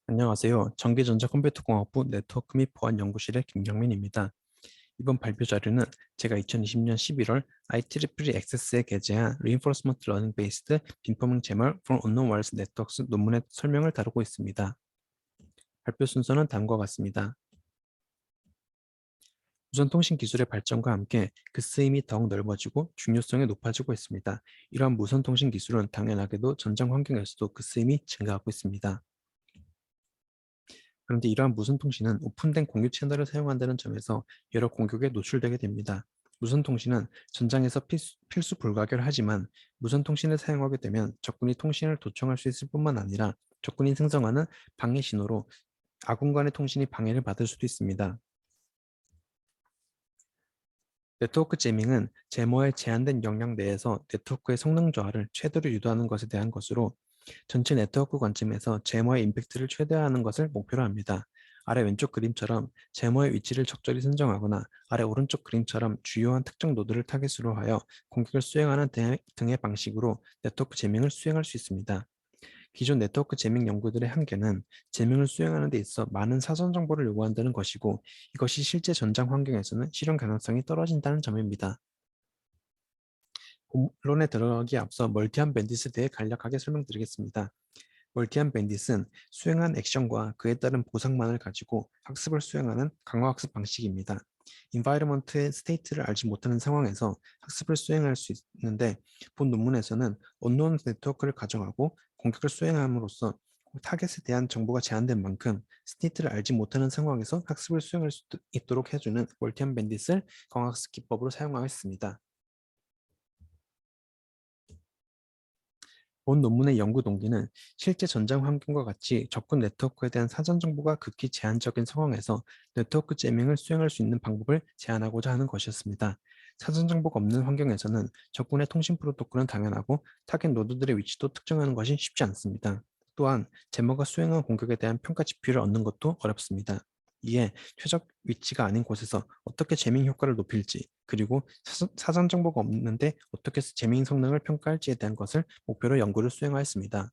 안녕하세요. 전기전자컴퓨터공학부 네트워크 및 보안 연구실의 김경민입니다. 이번 발표 자료는 제가 2020년 11월 IEEE Access에 게재한 Reinforcement Learning Based Beamforming Jammer for Unknown Wireless Networks 논문의 설명을 다루고 있습니다. 발표 순서는 다음과 같습니다. 무선 통신 기술의 발전과 함께 그 쓰임이 더욱 넓어지고 중요성이 높아지고 있습니다. 이러한 무선 통신 기술은 당연하게도 전장 환경에서도 그 쓰임이 증가하고 있습니다. 그런데 이러한 무선 통신은 오픈된 공유 채널을 사용한다는 점에서 여러 공격에 노출되게 됩니다. 무선 통신은 전장에서 필수 불가결하지만 무선 통신을 사용하게 되면 적군이 통신을 도청할 수 있을 뿐만 아니라 적군이 생성하는 방해 신호로 아군 간의 통신이 방해를 받을 수도 있습니다. 네트워크 제밍은 제모의 제한된 역량 내에서 네트워크의 성능 저하를 최대로 유도하는 것에 대한 것으로 전체 네트워크 관점에서 제모의 임팩트를 최대화하는 것을 목표로 합니다. 아래 왼쪽 그림처럼 제모의 위치를 적절히 선정하거나 아래 오른쪽 그림처럼 주요한 특정 노드를 타겟으로 하여 공격을 수행하는 등의 방식으로 네트워크 제밍을 수행할 수 있습니다. 기존 네트워크 제밍 연구들의 한계는 제밍을 수행하는 데 있어 많은 사전 정보를 요구한다는 것이고 이것이 실제 전장 환경에서는 실현 가능성이 떨어진다는 점입니다. 본론에 들어가기에 앞서 멀티한 밴딧에 대해 간략하게 설명드리겠습니다. 멀티한 밴딧은 수행한 액션과 그에 따른 보상만을 가지고 학습을 수행하는 강화학습 방식입니다. environment의 스테이트를 알지 못하는 상황에서 학습을 수행할 수 있는데 본 논문에서는 언노운 네트워크를 가정하고 공격을 수행함으로써 타겟에 대한 정보가 제한된 만큼 스테이트를 알지 못하는 상황에서 학습을 수행할 수 있도록 해주는 멀티한 밴딧을 강화학습 기법으로 사용하였습니다. 본 논문의 연구 동기는 실제 전장 환경과 같이 접근 네트워크에 대한 사전 정보가 극히 제한적인 상황에서 네트워크 제밍을 수행할 수 있는 방법을 제안하고자 하는 것이었습니다. 사전 정보가 없는 환경에서는 적군의 통신 프로토콜은 당연하고 타겟 노드들의 위치도 특정하는 것이 쉽지 않습니다. 또한 제모가 수행한 공격에 대한 평가 지표를 얻는 것도 어렵습니다. 이에 최적 위치가 아닌 곳에서 어떻게 제밍 효과를 높일지, 그리고 사전 정보가 없는데 어떻게 제밍 성능을 평가할지에 대한 것을 목표로 연구를 수행하였습니다.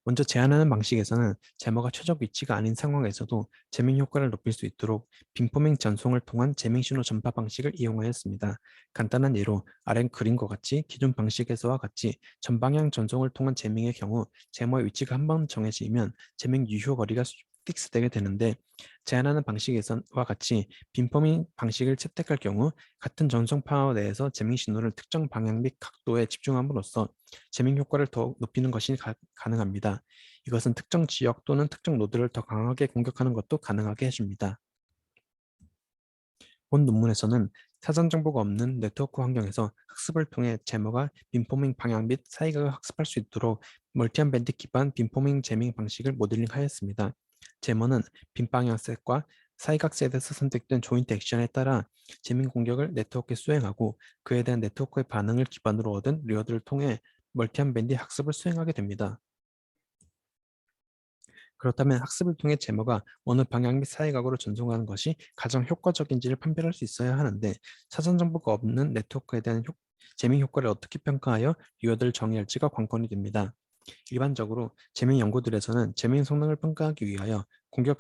먼저 제안하는 방식에서는 제모가 최적 위치가 아닌 상황에서도 제밍 효과를 높일 수 있도록 빔포밍 전송을 통한 제밍 신호 전파 방식을 이용하였습니다. 간단한 예로 아래 그림과 같이 기존 방식에서와 같이 전방향 전송을 통한 제밍의 경우 제모의 위치가 한 번 정해지면 제밍 유효 거리가 픽스되게 되는데 제안하는 방식에서와 같이 빔포밍 방식을 채택할 경우 같은 전송 파워 내에서 제밍 신호를 특정 방향 및 각도에 집중함으로써 제밍 효과를 더욱 높이는 것이 가능합니다. 이것은 특정 지역 또는 특정 노드를 더 강하게 공격하는 것도 가능하게 해줍니다. 본 논문에서는 사전 정보가 없는 네트워크 환경에서 학습을 통해 제모가 빔포밍 방향 및 사이각을 학습할 수 있도록 멀티한 밴드 기반 빔포밍 제밍 방식을 모델링하였습니다. 제모는 빔방향 셋과 사이각 셋에서 선택된 조인트 액션에 따라 제밍 공격을 네트워크에 수행하고 그에 대한 네트워크의 반응을 기반으로 얻은 리워드를 통해 멀티한 밴드 학습을 수행하게 됩니다. 그렇다면 학습을 통해 제모가 어느 방향 및 사이각으로 전송하는 것이 가장 효과적인지를 판별할 수 있어야 하는데 사전 정보가 없는 네트워크에 대한 제밍 효과를 어떻게 평가하여 리워드를 정의할지가 관건이 됩니다. 일반적으로 제밍 연구들에서는 제밍 성능을 평가하기 위하여 공격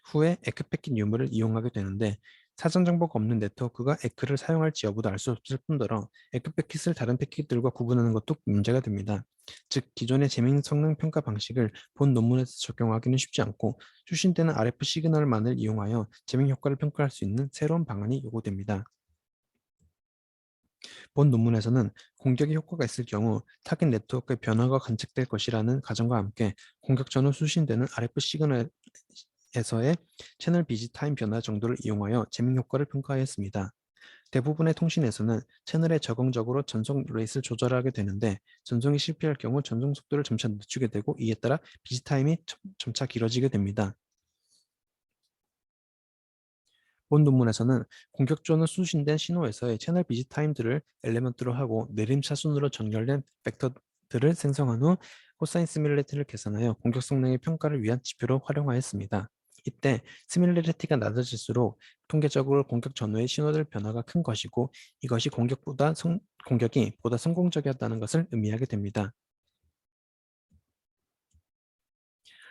후에 에크 패킷 유무를 이용하게 되는데 사전 정보가 없는 네트워크가 에크를 사용할지 여부도 알 수 없을 뿐더러 에크 패킷을 다른 패킷들과 구분하는 것도 문제가 됩니다. 즉 기존의 제밍 성능 평가 방식을 본 논문에서 적용하기는 쉽지 않고 수신되는 RF 시그널만을 이용하여 제밍 효과를 평가할 수 있는 새로운 방안이 요구됩니다. 본 논문에서는 공격의 효과가 있을 경우 타겟 네트워크의 변화가 관측될 것이라는 가정과 함께 공격 전후 수신되는 RF 시그널에서의 채널 비지 타임 변화 정도를 이용하여 제밍 효과를 평가하였습니다. 대부분의 통신에서는 채널에 적응적으로 전송 레이스를 조절하게 되는데 전송이 실패할 경우 전송 속도를 점차 늦추게 되고 이에 따라 비지 타임이 점차 길어지게 됩니다. 본 논문에서는 공격전후 수신된 신호에서의 채널 비지 타임들을 엘리먼트로 하고 내림차순으로 전결된 벡터들을 생성한 후 코사인 시뮬레이트를 계산하여 공격 성능의 평가를 위한 지표로 활용하였습니다. 이때 시뮬레이티가 낮아질수록 통계적으로 공격 전후의 신호들 변화가 큰 것이고 이것이 공격이 보다 성공적이었다는 것을 의미하게 됩니다.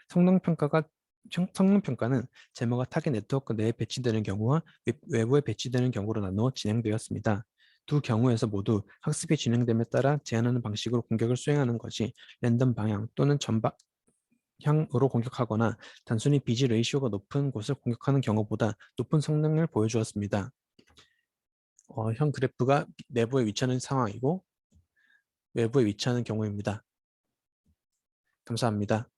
성능평가는 제모가 타겟 네트워크 내에 배치되는 경우와 외부에 배치되는 경우로 나누어 진행되었습니다. 두 경우에서 모두 학습이 진행됨에 따라 제한하는 방식으로 공격을 수행하는 것이 랜덤 방향 또는 전방향으로 공격하거나 단순히 비지 레이시오가 높은 곳을 공격하는 경우보다 높은 성능을 보여주었습니다. 현 그래프가 내부에 위치하는 상황이고 외부에 위치하는 경우입니다. 감사합니다.